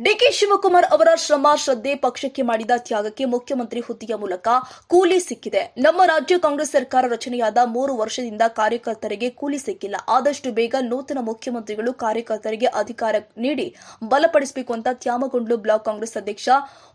DK Shivakumar ಅವರ ಶ್ರಮ ಶ್ರದ್ಧೆ ಪಕ್ಷಕ್ಕೆ ಮಾಡಿದ ತ್ಯಾಗಕ್ಕೆ ಮುಖ್ಯಮಂತ್ರಿ ಹುದ್ದೆಯ ಮೂಲಕ ಕೂಲಿ ಸಿಕ್ಕಿದೆ. ನಮ್ಮ ರಾಜ್ಯ ಕಾಂಗ್ರೆಸ್ ಸರ್ಕಾರ ರಚನೆಯಾದ 3 ವರ್ಷದಿಂದ ಕಾರ್ಯಕರ್ತರಿಗೆ ಕೂಲಿ ಸಿಕ್ಕಿಲ್ಲ. ಆದಷ್ಟು ಬೇಗ ನೂತನ ಮುಖ್ಯಮಂತ್ರಿಗಳು ಕಾರ್ಯಕರ್ತರಿಗೆ ಅಧಿಕಾರ ನೀಡಿ ಬಲಪಡಿಸಬೇಕು ಅಂತ ತ್ಯಾಮಗೊಂಡ್ಲು ಬ್ಲಾಕ್ ಕಾಂಗ್ರೆಸ್ ಅಧ್ಯಕ್ಷ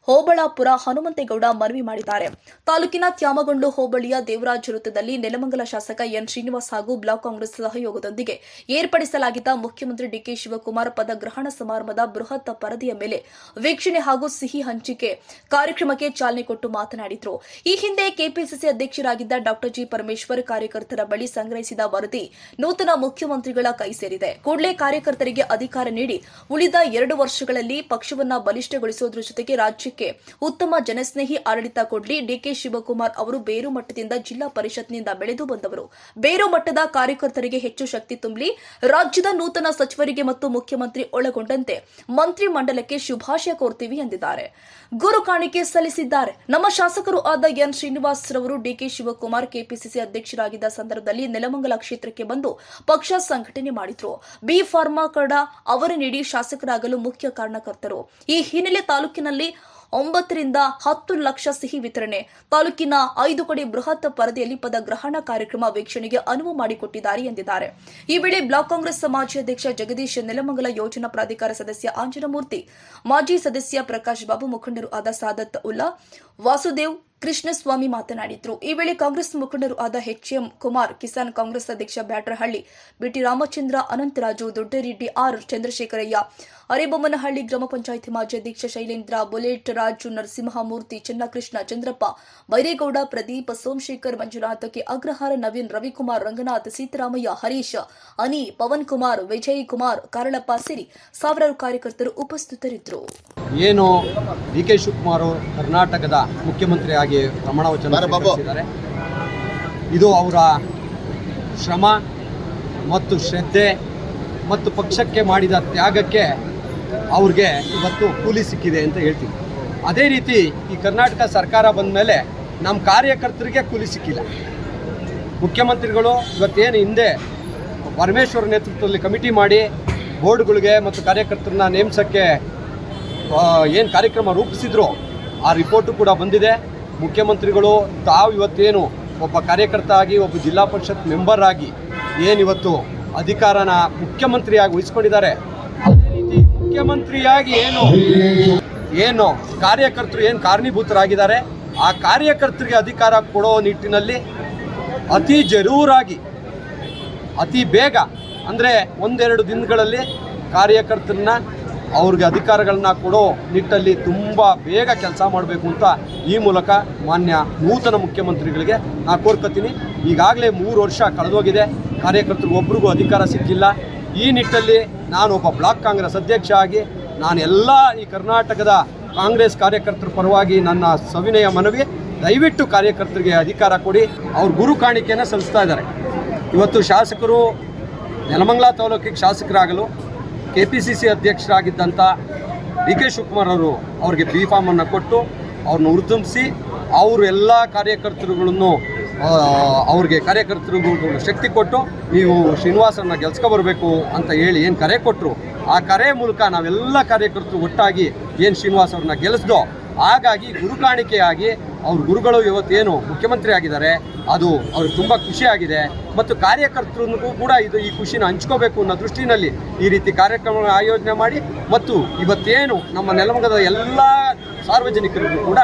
ಹೋಬಳಾಪುರ ಹನುಮಂತೇಗೌಡ ಮನವಿ ಮಾಡಿದ್ದಾರೆ. ತಾಲೂಕಿನ ತ್ಯಾಮಗೊಂಡ್ಲು ಹೋಬಳಿಯ ದೇವರಾಜ ವೃತ್ತದಲ್ಲಿ ನೆಲಮಂಗಲ ಶಾಸಕ ಎನ್ ಶ್ರೀನಿವಾಸ್ ಹಾಗೂ ಬ್ಲಾಕ್ ಕಾಂಗ್ರೆಸ್ ಸಹಯೋಗದೊಂದಿಗೆ ಏರ್ಪಡಿಸಲಾಗಿದ್ದ ಮುಖ್ಯಮಂತ್ರಿ ಡಿಕೆ ಶಿವಕುಮಾರ್ ಪದಗ್ರಹಣ ಸಮಾರಂಭದ ಬೃಹತ್ ಪರದೆಯ ಮೇಲೆ ವೀಕ್ಷಣೆ ಹಾಗೂ ಸಿಹಿ ಹಂಚಿಕೆ ಕಾರ್ಯಕ್ರಮಕ್ಕೆ ಚಾಲನೆ ಕೊಟ್ಟು ಮಾತನಾಡಿದರು. ಈ ಹಿಂದೆ ಕೆಪಿಸಿಸಿ ಅಧ್ಯಕ್ಷರಾಗಿದ್ದ ಡಾ ಜಿ ಪರಮೇಶ್ವರ್ ಕಾರ್ಯಕರ್ತರ ಬಳಿ ಸಂಗ್ರಹಿಸಿದ ವರದಿ ನೂತನ ಮುಖ್ಯಮಂತ್ರಿಗಳ ಕೈ ಸೇರಿದೆ. ಕೂಡಲೇ ಕಾರ್ಯಕರ್ತರಿಗೆ ಅಧಿಕಾರ ನೀಡಿ ಉಳಿದ 2 ವರ್ಷಗಳಲ್ಲಿ ಪಕ್ಷವನ್ನ ಬಲಿಷ್ಠಗೊಳಿಸುವುದರ ಜೊತೆಗೆ ರಾಜ್ಯಕ್ಕೆ ಉತ್ತಮ ಜನಸ್ನೇಹಿ ಆಡಳಿತ ಕೊಡಲಿ. ಡಿಕೆ ಶಿವಕುಮಾರ್ ಅವರು ಬೇರು ಮಟ್ಟದಿಂದ ಜಿಲ್ಲಾ ಪರಿಷತ್ನಿಂದ ಬೆಳೆದು ಬಂದವರು. ಬೇರು ಮಟ್ಟದ ಕಾರ್ಯಕರ್ತರಿಗೆ ಹೆಚ್ಚು ಶಕ್ತಿ ತುಂಬಲಿ. ರಾಜ್ಯದ ನೂತನ ಸಚಿವರಿಗೆ ಮತ್ತು ಮುಖ್ಯಮಂತ್ರಿ ಒಳಗೊಂಡಂತೆ ಮಂತ್ರಿ ಮಂಡಲಕ್ಕೆ ಶುಭಾಶಯ ಕೋರ್ತೀವಿ ಎಂದಿದ್ದಾರೆ. ಗುರು ಕಾಣಿಕೆ ಸಲ್ಲಿಸಿದ್ದಾರೆ. ನಮ್ಮ ಶಾಸಕರು ಆದ ಎನ್ ಶ್ರೀನಿವಾಸ್ ರವರು ಡಿಕೆ ಶಿವಕುಮಾರ್ ಕೆಪಿಸಿಸಿ ಅಧ್ಯಕ್ಷರಾಗಿದ್ದ ಸಂದರ್ಭದಲ್ಲಿ ನೆಲಮಂಗಲ ಕ್ಷೇತ್ರಕ್ಕೆ ಬಂದು ಪಕ್ಷ ಸಂಘಟನೆ ಮಾಡಿದ್ರು. ಬಿ ಫಾರ್ಮಾ ಕಾರ್ಡ್ ಅವರು ನೀಡಿ ಶಾಸಕರಾಗಲು ಮುಖ್ಯ ಕಾರಣಕರ್ತರು. ಈ ಹಿನ್ನೆಲೆ ತಾಲೂಕಿನಲ್ಲಿ 9 ರಿಂದ 10 ಲಕ್ಷ ಸಿಹಿ ವಿತರಣೆ, ತಾಲೂಕಿನ 5 ಕಡೆ ಬೃಹತ್ ಪರದೆಯಲ್ಲಿ ಪದಗ್ರಹಣ ಕಾರ್ಯಕ್ರಮ ವೀಕ್ಷಣೆಗೆ ಅನುವು ಮಾಡಿಕೊಟ್ಟಿದ್ದಾರೆ ಎಂದಿದ್ದಾರೆ. ಈ ವೇಳೆ ಬ್ಲಾಕ್ ಕಾಂಗ್ರೆಸ್ ಸಮಾಜ ಅಧ್ಯಕ್ಷ ಜಗದೀಶ್, ನೆಲಮಂಗಲ ಯೋಜನಾ ಪ್ರಾಧಿಕಾರ ಸದಸ್ಯ ಆಂಜನಮೂರ್ತಿ, ಮಾಜಿ ಸದಸ್ಯ ಪ್ರಕಾಶ್ ಬಾಬು, ಮುಖಂಡರು ಆದ ಸಾದತ್ ಉಲ್ಲಾ, ವಾಸುದೇವ್, ಕೃಷ್ಣಸ್ವಾಮಿ ಮಾತನಾಡಿದರು. ಈ ವೇಳೆ ಕಾಂಗ್ರೆಸ್ ಮುಖಂಡರು ಆದ ಎಚ್ಎಂ ಕುಮಾರ್, ಕಿಸಾನ್ ಕಾಂಗ್ರೆಸ್ ಅಧ್ಯಕ್ಷ ಬ್ಯಾಟ್ರಹಳ್ಳಿ, ಬಿಟಿ ರಾಮಚಂದ್ರ, ಅನಂತರಾಜು, ದೊಡ್ಡರೆಡ್ಡಿ, ಆರ್ ಚಂದ್ರಶೇಖರಯ್ಯ, ಅರೇಬೊಮ್ಮನಹಳ್ಳಿ ಗ್ರಾಮ ಪಂಚಾಯಿತಿ ಮಾಜಿ ಅಧ್ಯಕ್ಷ ಶೈಲೇಂದ್ರ, ಬುಲೆಟ್ ರಾಜು, ನರಸಿಂಹಮೂರ್ತಿ, ಚನ್ನಕೃಷ್ಣ, ಚಂದ್ರಪ್ಪ, ಬೈರೇಗೌಡ, ಪ್ರದೀಪ್, ಸೋಮಶೇಖರ್, ಮಂಜುನಾಥ್, ಕೆ ಅಗ್ರಹಾರ, ನವೀನ್, ರವಿಕುಮಾರ್, ರಂಗನಾಥ್, ಸಿದ್ದರಾಮಯ್ಯ, ಹರೀಶ್, ಅನಿ, ಪವನ್ ಕುಮಾರ್, ವಿಜಯ್ ಕುಮಾರ್, ಕಾರಳಪ್ಪ ಸೇರಿ ಸಾವಿರಾರು ಕಾರ್ಯಕರ್ತರು ಉಪಸ್ಥಿತರಿದ್ದರು. ಏನು ಡಿಕೆ ಶಿವಕುಮಾರ್ ಕರ್ನಾಟಕದ ಮುಖ್ಯಮಂತ್ರಿಯಾಗಿ ಪ್ರಮಾಣ ವಚನ ಸ್ವೀಕರಿಸಿದ್ದಾರೆ. ಇದು ಅವರ ಶ್ರಮ ಮತ್ತು ಶ್ರದ್ಧೆ ಮತ್ತು ಪಕ್ಷಕ್ಕೆ ಮಾಡಿದ ತ್ಯಾಗಕ್ಕೆ ಅವ್ರಿಗೆ ಇವತ್ತು ಕೂಲಿ ಸಿಕ್ಕಿದೆ ಅಂತ ಹೇಳ್ತೀವಿ. ಅದೇ ರೀತಿ ಈ ಕರ್ನಾಟಕ ಸರ್ಕಾರ ಬಂದ ಮೇಲೆ ನಮ್ಮ ಕಾರ್ಯಕರ್ತರಿಗೆ ಕೂಲಿ ಸಿಕ್ಕಿಲ್ಲ. ಮುಖ್ಯಮಂತ್ರಿಗಳು ಇವತ್ತೇನು ಹಿಂದೆ ಪರಮೇಶ್ವರ್ ನೇತೃತ್ವದಲ್ಲಿ ಕಮಿಟಿ ಮಾಡಿ ಬೋರ್ಡ್ಗಳಿಗೆ ಮತ್ತು ಕಾರ್ಯಕರ್ತರನ್ನ ನೇಮಿಸೋಕ್ಕೆ ಏನು ಕಾರ್ಯಕ್ರಮ ರೂಪಿಸಿದ್ರು ಆ ರಿಪೋರ್ಟು ಕೂಡ ಬಂದಿದೆ. ಮುಖ್ಯಮಂತ್ರಿಗಳು ತಾವು ಇವತ್ತೇನು ಒಬ್ಬ ಕಾರ್ಯಕರ್ತ ಆಗಿ ಒಬ್ಬ ಜಿಲ್ಲಾ ಪರಿಷತ್ ಮೆಂಬರ್ ಆಗಿ ಏನಿವತ್ತು ಅಧಿಕಾರನ ಮುಖ್ಯಮಂತ್ರಿಯಾಗಿ ವಹಿಸ್ಕೊಂಡಿದ್ದಾರೆ, ಅದೇ ರೀತಿ ಮುಖ್ಯಮಂತ್ರಿಯಾಗಿ ಏನು ಕಾರ್ಯಕರ್ತರು ಏನು ಕಾರಣೀಭೂತರಾಗಿದ್ದಾರೆ ಆ ಕಾರ್ಯಕರ್ತರಿಗೆ ಅಧಿಕಾರ ಕೊಡೋ ನಿಟ್ಟಿನಲ್ಲಿ ಅತಿ ಜರೂರಾಗಿ ಅತಿ ಬೇಗ ಅಂದರೆ 1-2 ದಿನಗಳಲ್ಲಿ ಕಾರ್ಯಕರ್ತರನ್ನ ಅವ್ರಿಗೆ ಅಧಿಕಾರಗಳನ್ನ ಕೊಡೋ ನಿಟ್ಟಲ್ಲಿ ತುಂಬ ಬೇಗ ಕೆಲಸ ಮಾಡಬೇಕು ಅಂತ ಈ ಮೂಲಕ ಮಾನ್ಯ ನೂತನ ಮುಖ್ಯಮಂತ್ರಿಗಳಿಗೆ ನಾನು ಕೋರ್ಕೊತೀನಿ. ಈಗಾಗಲೇ 3 ವರ್ಷ ಕಳೆದೋಗಿದೆ, ಕಾರ್ಯಕರ್ತರಿಗೆ ಒಬ್ರಿಗೂ ಅಧಿಕಾರ ಸಿಕ್ಕಿಲ್ಲ. ಈ ನಿಟ್ಟಲ್ಲಿ ನಾನು ಒಬ್ಬ ಬ್ಲಾಕ್ ಕಾಂಗ್ರೆಸ್ ಅಧ್ಯಕ್ಷ ಆಗಿ ನಾನು ಎಲ್ಲ ಈ ಕರ್ನಾಟಕದ ಕಾಂಗ್ರೆಸ್ ಕಾರ್ಯಕರ್ತರ ಪರವಾಗಿ ನನ್ನ ಸವಿನಯ ಮನವಿ, ದಯವಿಟ್ಟು ಕಾರ್ಯಕರ್ತರಿಗೆ ಅಧಿಕಾರ ಕೊಡಿ. ಅವ್ರ ಗುರು ಕಾಣಿಕೆಯನ್ನು ಸಲ್ಲಿಸ್ತಾ ಇದ್ದಾರೆ. ಇವತ್ತು ಶಾಸಕರು ನೆಲಮಂಗಲ ತಾಲೂಕಿಗೆ ಶಾಸಕರಾಗಲು ಕೆಪಿಸಿಸಿ ಅಧ್ಯಕ್ಷರಾಗಿದ್ದಂಥ ಡಿಕೆ ಶಿವಕುಮಾರ್ ಅವರು ಅವ್ರಿಗೆ ಬಿ ಫಾರ್ಮನ್ನು ಕೊಟ್ಟು ಅವ್ರನ್ನ ಹುರಿದುಂಬಿಸಿ ಅವರು ಎಲ್ಲ ಕಾರ್ಯಕರ್ತರುಗಳನ್ನು ಅವ್ರಿಗೆ ಕಾರ್ಯಕರ್ತರಿಗೂ ಶಕ್ತಿ ಕೊಟ್ಟು ನೀವು ಶ್ರೀನಿವಾಸರನ್ನ ಗೆಲ್ಸ್ಕೊಬರ್ಬೇಕು ಅಂತ ಹೇಳಿ ಏನು ಕರೆ ಕೊಟ್ಟರು, ಆ ಕರೆ ಮೂಲಕ ನಾವೆಲ್ಲ ಕಾರ್ಯಕರ್ತರು ಒಟ್ಟಾಗಿ ಏನು ಶ್ರೀನಿವಾಸ್ ಅವ್ರನ್ನ ಗೆಲ್ಲಿಸ್ದೋ ಹಾಗಾಗಿ ಗುರುಕಾಣಿಕೆಯಾಗಿ ಅವ್ರ ಗುರುಗಳು ಇವತ್ತೇನು ಮುಖ್ಯಮಂತ್ರಿ ಆಗಿದ್ದಾರೆ ಅದು ಅವ್ರಿಗೆ ತುಂಬ ಖುಷಿಯಾಗಿದೆ. ಮತ್ತು ಕಾರ್ಯಕರ್ತರಿಗೂ ಕೂಡ ಈ ಖುಷಿನ ಹಂಚ್ಕೋಬೇಕು ಅನ್ನೋ ದೃಷ್ಟಿನಲ್ಲಿ ಈ ರೀತಿ ಕಾರ್ಯಕ್ರಮ ಆಯೋಜನೆ ಮಾಡಿ ಮತ್ತು ಇವತ್ತೇನು ನಮ್ಮ ನೆಲಮಂಗಲದ ಎಲ್ಲ ಸಾರ್ವಜನಿಕರಿಗೂ ಕೂಡ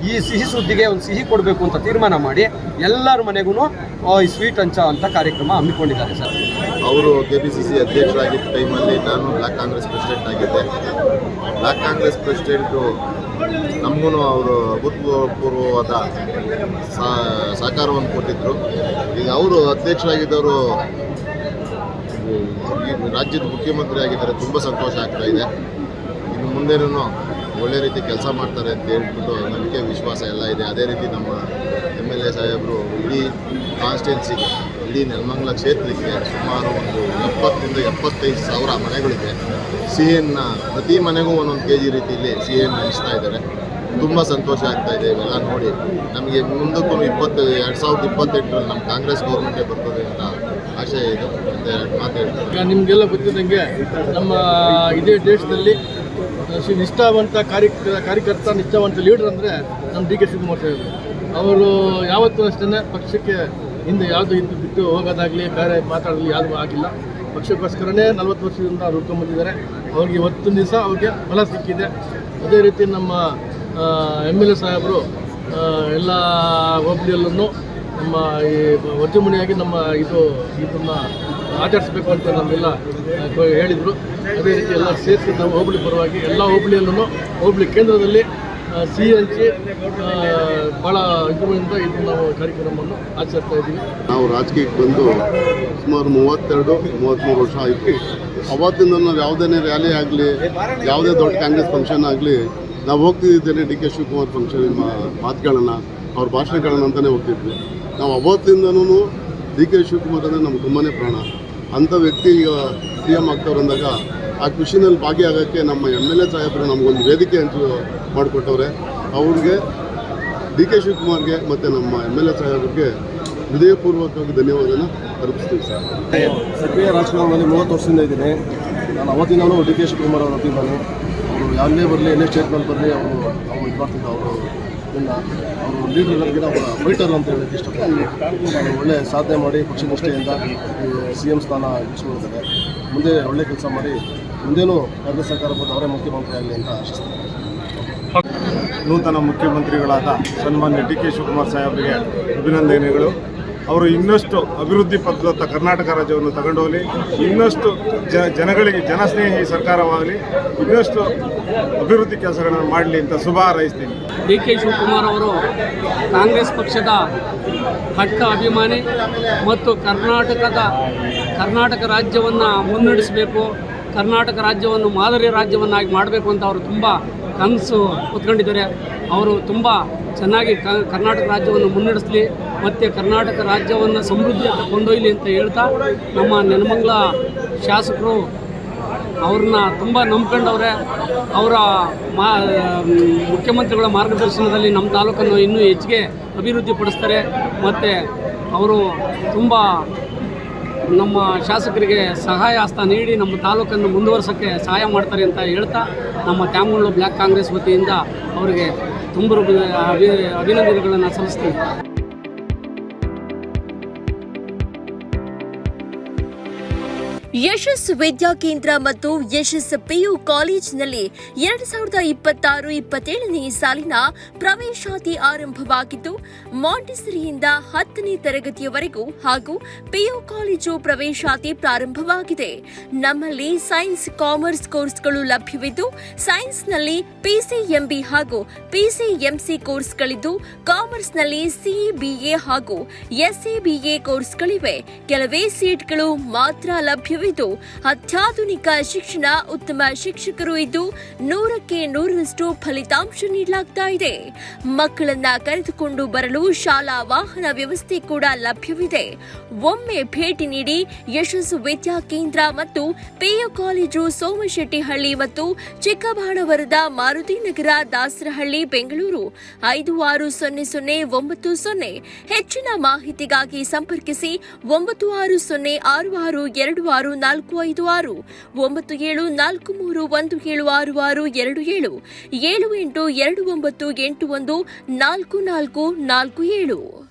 ಈ ಸಿಹಿ ಸುದ್ದಿಗೆ ಒಂದು ಸಿಹಿ ಕೊಡಬೇಕು ಅಂತ ತೀರ್ಮಾನ ಮಾಡಿ ಎಲ್ಲರ ಮನೆಗೂ ಈ ಸ್ವೀಟ್ ಹಂಚೋ ಅಂತ ಕಾರ್ಯಕ್ರಮ ಹಮ್ಮಿಕೊಂಡಿದ್ದಾರೆ. ಸರ್, ಅವರು ಕೆಪಿಸಿಸಿ ಅಧ್ಯಕ್ಷರಾಗಿದ್ದ ಟೈಮಲ್ಲಿ ನಾನು ಬ್ಲಾಕ್ ಕಾಂಗ್ರೆಸ್ ಪ್ರೆಸಿಡೆಂಟ್ ಆಗಿದ್ದೆ. ಬ್ಲಾಕ್ ಕಾಂಗ್ರೆಸ್ ಪ್ರೆಸಿಡೆಂಟು ನಮಗೂ ಅವರು ಅಭೂತಪೂರ್ವವಾದ ಸಹಕಾರವನ್ನು ಕೊಟ್ಟಿದ್ದರು. ಈಗ ಅವರು ಅಧ್ಯಕ್ಷರಾಗಿದ್ದವರು ಈ ರಾಜ್ಯದ ಮುಖ್ಯಮಂತ್ರಿ ಆಗಿದ್ದಾರೆ. ತುಂಬ ಸಂತೋಷ ಆಗ್ತಾಯಿದೆ. ಇನ್ನು ಮುಂದೇನೂ ಒಳ್ಳೆ ರೀತಿ ಕೆಲಸ ಮಾಡ್ತಾರೆ ಅಂತ ಹೇಳ್ಬಿಟ್ಟು ನಂಬಿಕೆ ವಿಶ್ವಾಸ ಎಲ್ಲ ಇದೆ. ಅದೇ ರೀತಿ ನಮ್ಮ MLA ಸಾಹೇಬರು ಇಡೀ ಕಾನ್ಸ್ಟಿಟ್ಯೂನ್ಸಿಗೆ, ಇಡೀ ನೆಲಮಂಗಲ ಕ್ಷೇತ್ರಕ್ಕೆ ಸುಮಾರು ಒಂದು 70 ರಿಂದ 75 ಸಾವಿರ ಮನೆಗಳಿದೆ. ಸಿಹಿಯನ್ನು ಪ್ರತಿ ಮನೆಗೂ 1 kg ರೀತಿಯಲ್ಲಿ ಸಿಹಿಯನ್ನು ಹಂಚ್ತಾ ಇದ್ದಾರೆ. ತುಂಬ ಸಂತೋಷ ಆಗ್ತಾಯಿದೆ ಇವೆಲ್ಲ ನೋಡಿ. ನಮಗೆ ಮುಂದಕ್ಕೂ 2028 ನಮ್ಮ ಕಾಂಗ್ರೆಸ್ ಗೌರ್ಮೆಂಟೇ ಬರ್ತದೆ ಅಂತ ಆಶಯ ಇದೆ ಅಂತ ಮಾತು ಹೇಳ್ತಾರೆ. ನಿಮಗೆಲ್ಲ ಗೊತ್ತಿದ್ದಂಗೆ ನಮ್ಮ ಇದೇ ದೇಶದಲ್ಲಿ ನಿಷ್ಠಾವಂತ ಕಾರ್ಯಕರ್ತ ನಿಷ್ಠಾವಂತ ಲೀಡರ್ ಅಂದರೆ ನಮ್ಮ ಡಿ ಕೆ ಶಿವಕುಮಾರ್ ಸಾಹೇಬರು. ಅವರು ಯಾವತ್ತೂ ಅಷ್ಟೇ ಪಕ್ಷಕ್ಕೆ ಹಿಂದೆ ಯಾವುದು ಇದು ಬಿಟ್ಟು ಹೋಗೋದಾಗಲಿ ಬೇರೆ ಮಾತಾಡೋದು ಯಾವುದೂ ಆಗಿಲ್ಲ. ಪಕ್ಷಕ್ಕೋಸ್ಕರನೇ 40 ವರ್ಷದಿಂದ ಅವ್ರು ಹುಡ್ಕೊಂಡ್ಬಂದಿದ್ದಾರೆ. ಅವ್ರಿಗೆ ಇವತ್ತಿನ ದಿವಸ ಅವ್ರಿಗೆ ಫಲ ಸಿಕ್ಕಿದೆ. ಅದೇ ರೀತಿ ನಮ್ಮ MLA ಸಾಹೇಬರು ಎಲ್ಲ ಹೋಬಳಿಯಲ್ಲೂ ನಮ್ಮ ಈ ವರ್ಜಮುನಿಯಾಗಿ ನಮ್ಮ ಇದನ್ನು ಆಚರಿಸಬೇಕು ಅಂತ ನಮಗೆಲ್ಲ ಹೇಳಿದರು. ಅದೇ ರೀತಿ ಎಲ್ಲ ಸೇರಿಸಿ ನಾವು ಹೋಬಳಿ ಪರವಾಗಿ ಎಲ್ಲ ಹೋಬಳಿಯಲ್ಲೂ ಹೋಬಳಿ ಕೇಂದ್ರದಲ್ಲಿ ಸಿಹಿ ಹಂಚಿ ಭಾಳ ಇದರಿಂದ ಇದು ನಾವು ಕಾರ್ಯಕ್ರಮವನ್ನು ಆಚರಿಸ್ತಾ ಇದ್ದೀವಿ. ನಾವು ರಾಜಕೀಯಕ್ಕೆ ಬಂದು ಸುಮಾರು 32-33 ವರ್ಷ ಆಯಿತು. ಅವತ್ತಿಂದ ನಾವು ಯಾವುದೇ ರ್ಯಾಲಿ ಆಗಲಿ, ಯಾವುದೇ ದೊಡ್ಡ ಕಾಂಗ್ರೆಸ್ ಫಂಕ್ಷನ್ ಆಗಲಿ, ನಾವು ಹೋಗ್ತಿದ್ದೇನೆ ಡಿ ಕೆ ಶಿವಕುಮಾರ್ ಫಂಕ್ಷನ್ ಮಾತುಗಳನ್ನು, ಅವ್ರ ಭಾಷಣಗಳನ್ನು ಅಂತಲೇ ಹೋಗ್ತಿದ್ವಿ. ನಾವು ಅವತ್ತಿಂದನೂ ಡಿ ಕೆ ಶಿವಕುಮಾರ್ ಅಂದರೆ ನಮ್ಗೆ ತುಂಬಾ ಪ್ರಾಣ. ಅಂಥ ವ್ಯಕ್ತಿ ಈಗ CM ಆಗ್ತವ್ರು ಅಂದಾಗ ಆ ಖುಷಿನಲ್ಲಿ ಭಾಗಿಯಾಗೋಕ್ಕೆ ನಮ್ಮ MLA ಸಾಹೇಬರು ನಮಗೊಂದು ವೇದಿಕೆ ಅಂತ ಮಾಡಿಕೊಟ್ಟವ್ರೆ. ಅವ್ರಿಗೆ ಡಿ ಕೆ ಶಿವಕುಮಾರ್ಗೆ ಮತ್ತು ನಮ್ಮ MLA ಸಾಹೇಬ್ರಿಗೆ ಹೃದಯಪೂರ್ವಕವಾಗಿ ಧನ್ಯವಾದನ ಅರ್ಪಿಸ್ತೀವಿ ಸರ್. ಸಕ್ರಿಯ ರಾಜಕಾರಣದಲ್ಲಿ 30 ವರ್ಷದಿಂದ ಇದ್ದೀನಿ. ನಾನು ಅವತ್ತಿನೂ ಡಿ ಕೆ ಶಿವಕುಮಾರ್ ಅವರ ಅಭಿಮಾನಿ. ಅವರು ಯಾರನ್ನೇ ಬರಲಿ, ಎಲ್ಲೇ ಸ್ಟೇಟ್ನಲ್ಲಿ ಬರಲಿ ಅವರು ಇದು ಮಾಡ್ತಿದ್ದ. ಅವರು ಲೀಡರ್ ಅನ್ನೋದಕ್ಕಿಂತ ಅವರ ಫೈಟರ್ ಅಂತ ಹೇಳೋಕ್ಕೆ ಇಷ್ಟಪಡ್ತೀನಿ. ಅವರು ಒಳ್ಳೆ ಸಾಧನೆ ಮಾಡಿ ಪಕ್ಷನಿಷ್ಠೆಯಿಂದ CM ಸ್ಥಾನ ಇರಿಸ್ಕೊಳ್ತಾರೆ. ಮುಂದೆ ಒಳ್ಳೆ ಕೆಲಸ ಮಾಡಿ ಮುಂದೇನೂ ಕಾಂಗ್ರೆಸ್ ಸರ್ಕಾರ ಬಂದು ಅವರೇ ಮುಖ್ಯಮಂತ್ರಿ ಆಗಲಿ ಅಂತ ಆಶಿಸ್ತೀನಿ. ನೂತನ ಮುಖ್ಯಮಂತ್ರಿಗಳಾದ ಸನ್ಮಾನ್ಯ ಡಿ ಕೆ ಶಿವಕುಮಾರ್ ಸಾಹೇಬರಿಗೆ ಅಭಿನಂದನೆಗಳು. ಅವರು ಇನ್ನಷ್ಟು ಅಭಿವೃದ್ಧಿ ಪಥದತ್ತ ಕರ್ನಾಟಕ ರಾಜ್ಯವನ್ನು ತಗೊಂಡೋಗಲಿ, ಇನ್ನಷ್ಟು ಜನಗಳಿಗೆ ಜನಸ್ನೇಹಿ ಸರ್ಕಾರವಾಗಲಿ, ಇನ್ನಷ್ಟು ಅಭಿವೃದ್ಧಿ ಕೆಲಸಗಳನ್ನು ಮಾಡಲಿ ಅಂತ ಶುಭ ಹಾರೈಸ್ತೀನಿ. ಡಿ ಕೆ ಶಿವಕುಮಾರ್ ಅವರು ಕಾಂಗ್ರೆಸ್ ಪಕ್ಷದ ಕಟ್ಟ ಅಭಿಮಾನಿ ಮತ್ತು ಕರ್ನಾಟಕ ರಾಜ್ಯವನ್ನು ಮುನ್ನಡೆಸಬೇಕು, ಕರ್ನಾಟಕ ರಾಜ್ಯವನ್ನು ಮಾದರಿ ರಾಜ್ಯವನ್ನಾಗಿ ಮಾಡಬೇಕು ಅಂತ ಅವರು ತುಂಬ ಕನಸು ಹೊತ್ಕೊಂಡಿದ್ದಾರೆ. ಅವರು ತುಂಬ ಚೆನ್ನಾಗಿ ಕರ್ನಾಟಕ ರಾಜ್ಯವನ್ನು ಮುನ್ನಡೆಸಲಿ ಮತ್ತು ಕರ್ನಾಟಕ ರಾಜ್ಯವನ್ನು ಸಮೃದ್ಧಿಯತ್ತ ಕೊಂಡೊಯ್ಯಲಿ ಅಂತ ಹೇಳ್ತಾ, ನಮ್ಮ ನೆಲಮಂಗಲ ಶಾಸಕರು ಅವ್ರನ್ನ ತುಂಬ ನಂಬ್ಕೊಂಡವ್ರೆ. ಅವರ ಮುಖ್ಯಮಂತ್ರಿಗಳ ಮಾರ್ಗದರ್ಶನದಲ್ಲಿ ನಮ್ಮ ತಾಲೂಕನ್ನು ಇನ್ನೂ ಹೆಚ್ಚಿಗೆ ಅಭಿವೃದ್ಧಿಪಡಿಸ್ತಾರೆ ಮತ್ತು ಅವರು ತುಂಬ ನಮ್ಮ ಶಾಸಕರಿಗೆ ಸಹಾಯ ಹಸ್ತ ನೀಡಿ ನಮ್ಮ ತಾಲೂಕನ್ನು ಮುಂದುವರ್ಸೋಕ್ಕೆ ಸಹಾಯ ಮಾಡ್ತಾರೆ ಅಂತ ಹೇಳ್ತಾ, ನಮ್ಮ ತ್ಯಾಮಗೌಡ ಬ್ಲಾಕ್ ಕಾಂಗ್ರೆಸ್ ವತಿಯಿಂದ ಅವರಿಗೆ ತುಂಬ ಅಭಿನಂದನೆಗಳನ್ನು ಸಲ್ಲಿಸ್ತೀವಿ. ಯಶಸ್ ವಿದ್ಯಾಕೇಂದ್ರ ಮತ್ತು ಯಶಸ್ PU ಕಾಲೇಜಿನಲ್ಲಿ 2026-27ನೇ ಸಾಲಿನ ಪ್ರವೇಶಾತಿ ಆರಂಭವಾಗಿದ್ದು, ಮಾಂಟೆಸರಿಯಿಂದ 10ನೇ ತರಗತಿಯವರೆಗೂ ಹಾಗೂ PU ಕಾಲೇಜು ಪ್ರವೇಶಾತಿ ಪ್ರಾರಂಭವಾಗಿದೆ. ನಮ್ಮಲ್ಲಿ ಸೈನ್ಸ್, ಕಾಮರ್ಸ್ ಕೋರ್ಸ್ಗಳು ಲಭ್ಯವಿದ್ದು, ಸೈನ್ಸ್ನಲ್ಲಿ PCMB ಹಾಗೂ PCMC ಕೋರ್ಸ್ಗಳಿದ್ದು, ಕಾಮರ್ಸ್ನಲ್ಲಿ CBA ಹಾಗೂ SABA ಕೋರ್ಸ್ಗಳಿವೆ. ಕೆಲವೇ ಸೀಟ್ಗಳು ಮಾತ್ರ ಲಭ್ಯವಿದ್ದು, ಅತ್ಯಾಧುನಿಕ ಶಿಕ್ಷಣ, ಉತ್ತಮ ಶಿಕ್ಷಕರು ಇದ್ದು 100ಕ್ಕೆ 100ರಷ್ಟು ಫಲಿತಾಂಶ ನೀಡಲಾಗ್ತಾ ಇದೆ. ಮಕ್ಕಳನ್ನ ಕರೆದುಕೊಂಡು ಬರಲು ಶಾಲಾ ವಾಹನ ವ್ಯವಸ್ಥೆ ಕೂಡ ಲಭ್ಯವಿದೆ. ಒಮ್ಮೆ ಭೇಟಿ ನೀಡಿ. ಯಶಸ್ಸು ವಿದ್ಯಾಕೇಂದ್ರ ಮತ್ತು PU ಕಾಲೇಜು, ಸೋಮಶೆಟ್ಟಿಹಳ್ಳಿ ಮತ್ತು ಚಿಕ್ಕಬಾಣವರದ, ಮಾರುತಿನಗರ, ದಾಸರಹಳ್ಳಿ, ಬೆಂಗಳೂರು 560090. ಹೆಚ್ಚಿನ ಮಾಹಿತಿಗಾಗಿ ಸಂಪರ್ಕಿಸಿ 9606626456, 9743176627, 7829814447.